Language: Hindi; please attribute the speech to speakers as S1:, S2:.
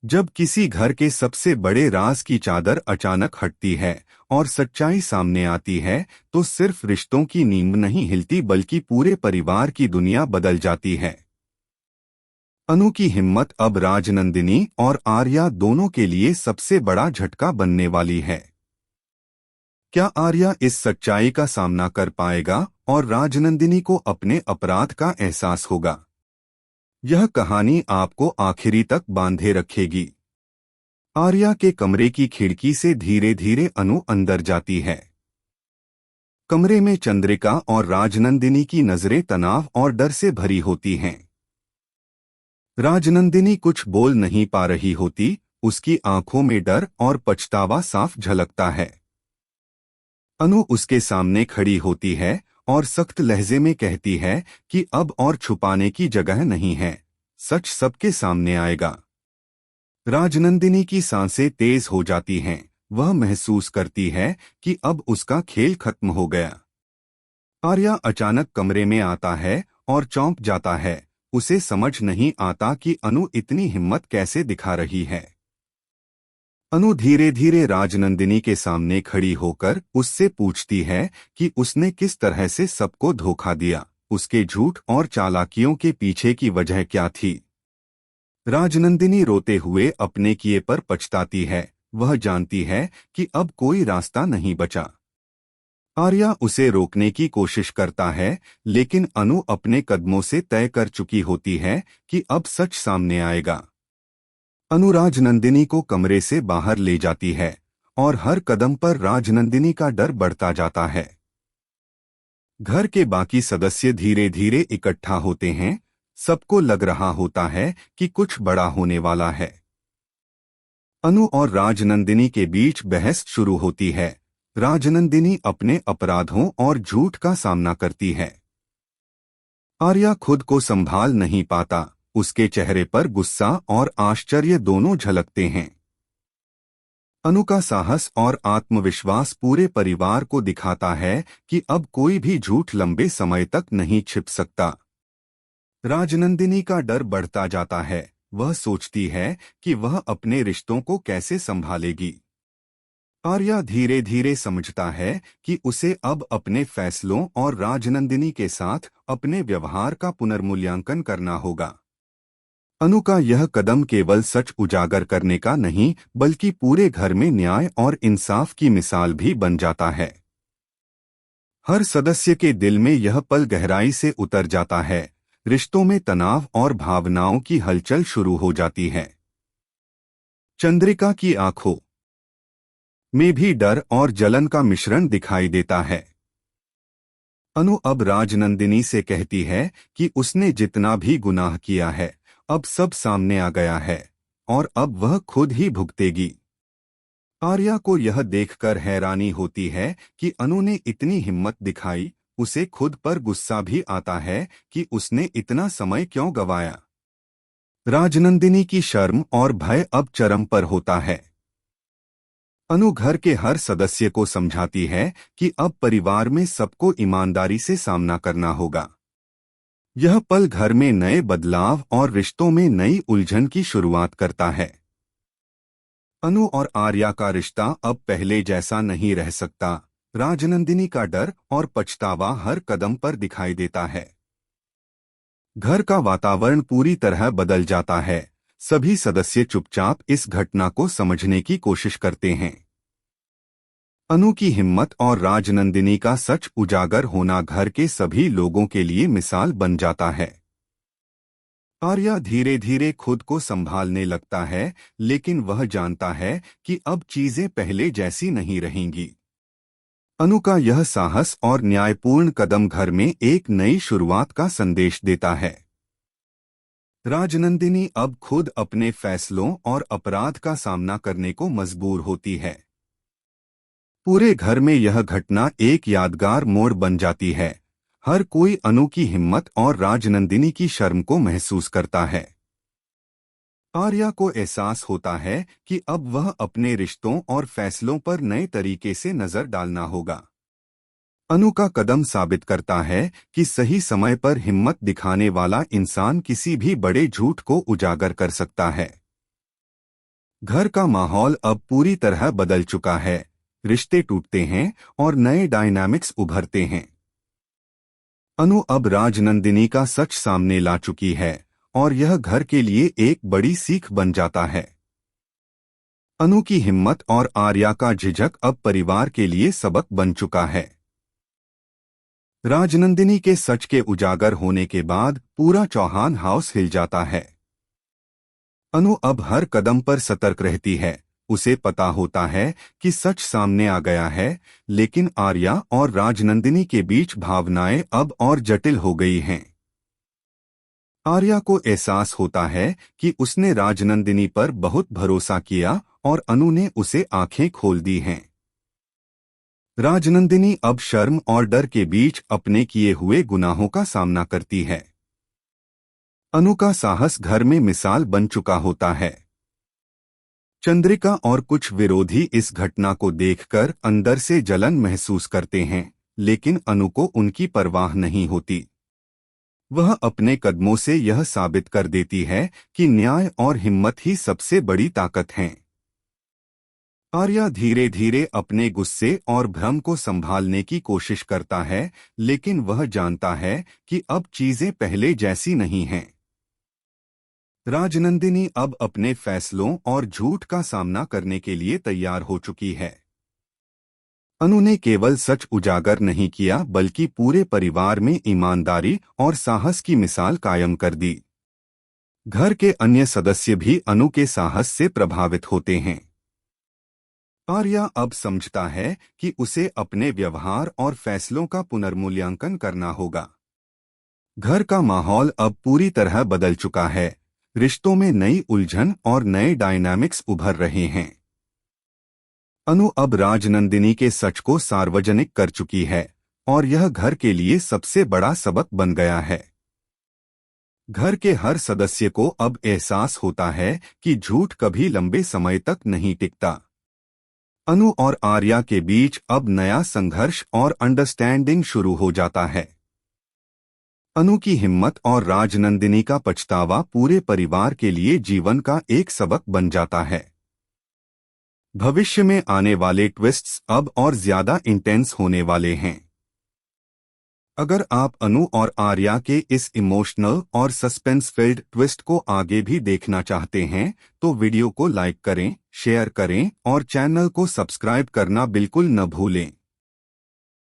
S1: जब किसी घर के सबसे बड़े राज की चादर अचानक हटती है और सच्चाई सामने आती है, तो सिर्फ रिश्तों की नींव नहीं हिलती बल्कि पूरे परिवार की दुनिया बदल जाती है। अनु की हिम्मत अब राजनंदिनी और आर्या दोनों के लिए सबसे बड़ा झटका बनने वाली है। क्या आर्या इस सच्चाई का सामना कर पाएगा और राजनंदिनी को अपने अपराध का एहसास होगा? यह कहानी आपको आखिरी तक बांधे रखेगी। आर्या के कमरे की खिड़की से धीरे धीरे अनु अंदर जाती है। कमरे में चंद्रिका और राजनंदिनी की नजरें तनाव और डर से भरी होती हैं। राजनंदिनी कुछ बोल नहीं पा रही होती, उसकी आंखों में डर और पछतावा साफ झलकता है। अनु उसके सामने खड़ी होती है और सख्त लहजे में कहती है कि अब और छुपाने की जगह नहीं है, सच सबके सामने आएगा। राजनंदिनी की सांसें तेज हो जाती हैं, वह महसूस करती है कि अब उसका खेल खत्म हो गया। आर्या अचानक कमरे में आता है और चौंक जाता है, उसे समझ नहीं आता कि अनु इतनी हिम्मत कैसे दिखा रही है। अनु धीरे धीरे राजनंदिनी के सामने खड़ी होकर उससे पूछती है कि उसने किस तरह से सबको धोखा दिया, उसके झूठ और चालाकियों के पीछे की वजह क्या थी। राजनंदिनी रोते हुए अपने किए पर पछताती है, वह जानती है कि अब कोई रास्ता नहीं बचा। आर्या उसे रोकने की कोशिश करता है, लेकिन अनु अपने कदमों से तय कर चुकी होती है कि अब सच सामने आएगा। अनु राजनंदिनी को कमरे से बाहर ले जाती है और हर कदम पर राजनंदिनी का डर बढ़ता जाता है। घर के बाकी सदस्य धीरे धीरे इकट्ठा होते हैं, सबको लग रहा होता है कि कुछ बड़ा होने वाला है। अनु और राजनंदिनी के बीच बहस शुरू होती है। राजनंदिनी अपने अपराधों और झूठ का सामना करती है। आर्या खुद को संभाल नहीं पाता, उसके चेहरे पर गुस्सा और आश्चर्य दोनों झलकते हैं। अनु का साहस और आत्मविश्वास पूरे परिवार को दिखाता है कि अब कोई भी झूठ लंबे समय तक नहीं छिप सकता। राजनंदिनी का डर बढ़ता जाता है, वह सोचती है कि वह अपने रिश्तों को कैसे संभालेगी। आर्या धीरे धीरे समझता है कि उसे अब अपने फैसलों और राजनंदिनी के साथ अपने व्यवहार का पुनर्मूल्यांकन करना होगा। अनु का यह कदम केवल सच उजागर करने का नहीं, बल्कि पूरे घर में न्याय और इंसाफ की मिसाल भी बन जाता है। हर सदस्य के दिल में यह पल गहराई से उतर जाता है, रिश्तों में तनाव और भावनाओं की हलचल शुरू हो जाती है। चंद्रिका की आंखों में भी डर और जलन का मिश्रण दिखाई देता है। अनु अब राजनंदिनी से कहती है कि उसने जितना भी गुनाह किया है, अब सब सामने आ गया है और अब वह खुद ही भुगतेगी। आर्या को यह देखकर हैरानी होती है कि अनु ने इतनी हिम्मत दिखाई, उसे खुद पर गुस्सा भी आता है कि उसने इतना समय क्यों गंवाया। राजनंदिनी की शर्म और भय अब चरम पर होता है। अनु घर के हर सदस्य को समझाती है कि अब परिवार में सबको ईमानदारी से सामना करना होगा। यह पल घर में नए बदलाव और रिश्तों में नई उलझन की शुरुआत करता है। अनु और आर्या का रिश्ता अब पहले जैसा नहीं रह सकता। राजनंदिनी का डर और पछतावा हर कदम पर दिखाई देता है। घर का वातावरण पूरी तरह बदल जाता है, सभी सदस्य चुपचाप इस घटना को समझने की कोशिश करते हैं। अनु की हिम्मत और राजनंदिनी का सच उजागर होना घर के सभी लोगों के लिए मिसाल बन जाता है। आर्या धीरे धीरे खुद को संभालने लगता है, लेकिन वह जानता है कि अब चीजें पहले जैसी नहीं रहेंगी। अनु का यह साहस और न्यायपूर्ण कदम घर में एक नई शुरुआत का संदेश देता है। राजनंदिनी अब खुद अपने फैसलों और अपराध का सामना करने को मजबूर होती है। पूरे घर में यह घटना एक यादगार मोड़ बन जाती है। हर कोई अनु की हिम्मत और राजनंदिनी की शर्म को महसूस करता है। आर्या को एहसास होता है कि अब वह अपने रिश्तों और फैसलों पर नए तरीके से नजर डालना होगा। अनु का कदम साबित करता है कि सही समय पर हिम्मत दिखाने वाला इंसान किसी भी बड़े झूठ को उजागर कर सकता है। घर का माहौल अब पूरी तरह बदल चुका है। रिश्ते टूटते हैं और नए डायनामिक्स उभरते हैं। अनु अब राजनंदिनी का सच सामने ला चुकी है और यह घर के लिए एक बड़ी सीख बन जाता है। अनु की हिम्मत और आर्या का झिझक अब परिवार के लिए सबक बन चुका है। राजनंदिनी के सच के उजागर होने के बाद पूरा चौहान हाउस हिल जाता है। अनु अब हर कदम पर सतर्क रहती है। उसे पता होता है कि सच सामने आ गया है, लेकिन आर्या और राजनंदिनी के बीच भावनाएं अब और जटिल हो गई हैं। आर्या को एहसास होता है कि उसने राजनंदिनी पर बहुत भरोसा किया और अनु ने उसे आंखें खोल दी हैं। राजनंदिनी अब शर्म और डर के बीच अपने किए हुए गुनाहों का सामना करती है। अनु का साहस घर में मिसाल बन चुका होता है। चंद्रिका और कुछ विरोधी इस घटना को देखकर अंदर से जलन महसूस करते हैं, लेकिन अनु को उनकी परवाह नहीं होती। वह अपने कदमों से यह साबित कर देती है कि न्याय और हिम्मत ही सबसे बड़ी ताकत हैं। आर्या धीरे धीरे अपने गुस्से और भ्रम को संभालने की कोशिश करता है, लेकिन वह जानता है कि अब चीजें पहले जैसी नहीं हैं। राजनंदिनी अब अपने फैसलों और झूठ का सामना करने के लिए तैयार हो चुकी है। अनु ने केवल सच उजागर नहीं किया, बल्कि पूरे परिवार में ईमानदारी और साहस की मिसाल कायम कर दी। घर के अन्य सदस्य भी अनु के साहस से प्रभावित होते हैं। आर्या अब समझता है कि उसे अपने व्यवहार और फैसलों का पुनर्मूल्यांकन करना होगा। घर का माहौल अब पूरी तरह बदल चुका है। रिश्तों में नई उलझन और नए डायनामिक्स उभर रहे हैं। अनु अब राजनंदिनी के सच को सार्वजनिक कर चुकी है और यह घर के लिए सबसे बड़ा सबक बन गया है। घर के हर सदस्य को अब एहसास होता है कि झूठ कभी लंबे समय तक नहीं टिकता। अनु और आर्या के बीच अब नया संघर्ष और अंडरस्टैंडिंग शुरू हो जाता है। अनु की हिम्मत और राजनंदिनी का पछतावा पूरे परिवार के लिए जीवन का एक सबक बन जाता है। भविष्य में आने वाले ट्विस्ट्स अब और ज्यादा इंटेंस होने वाले हैं। अगर आप अनु और आर्या के इस इमोशनल और सस्पेंस फिल्ड ट्विस्ट को आगे भी देखना चाहते हैं, तो वीडियो को लाइक करें, शेयर करें और चैनल को सब्सक्राइब करना बिल्कुल न भूलें।